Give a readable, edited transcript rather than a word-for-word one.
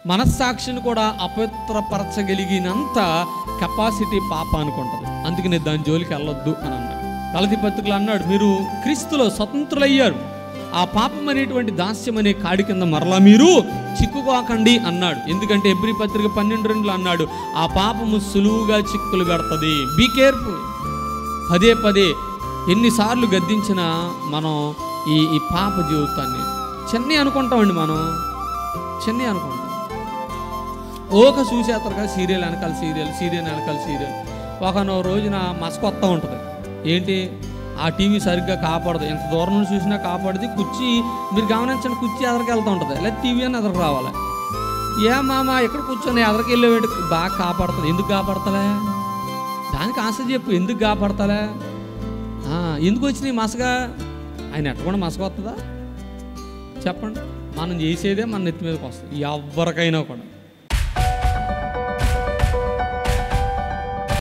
మనస్సాక్షిని కూడా అపవిత్రపరచగలిగినంత కెపాసిటీ పాపానికి ఉంటుంది. అందుకని దాని జోలికి వెళ్ళొద్దు అని అన్నాడు. గలతీ పత్రికలో అన్నాడు, మీరు క్రీస్తులో స్వతంత్రులయ్యారు, ఆ పాపం అనేటువంటి దాస్యం అనే కాడి కింద మరలా మీరు చిక్కుకోకండి అన్నాడు. ఎందుకంటే ఎబ్రీ పత్రిక 12:2 అన్నాడు, ఆ పాపము సులువుగా చిక్కులు కడుతుంది. Be careful. పదే పదే ఎన్నిసార్లు గద్దించినా మనం ఈ పాప జీవితాన్ని చిన్న అనుకుంటామండి. మనం చిన్న అనుకుంటాం. ఓక చూసేస్తారు కదా, సీరియల్ వెనకాల సీరియల్, సీరియల్ వెనకాల సీరియల్. ఒకనో రోజున మసకొత్తా ఉంటుంది. ఏంటి, ఆ టీవీ సరిగ్గా కాపాడదు, ఎంత దూరం నుంచి చూసినా కాపాడుది. కుర్చీ మీరు గమనించండి, కుర్చీ ఎదరికి వెళ్తూ ఉంటుంది, లేదా టీవీ అని ఎదరికి రావాలి. ఏ మామ ఎక్కడ కూర్చొని ఎదరికి వెళ్ళేవాడు బాగా కాపాడుతుంది. ఎందుకు కాపాడతలే? దానికి ఆశ చెప్పు, ఎందుకు కాపాడతలే? ఎందుకు వచ్చినాయి మసగా? ఆయన ఎట్టకుండా మసక వస్తుందా చెప్పండి? మనం చేసేదే మన నెత్తి మీదకి వస్తుంది ఎవరికైనా కూడా.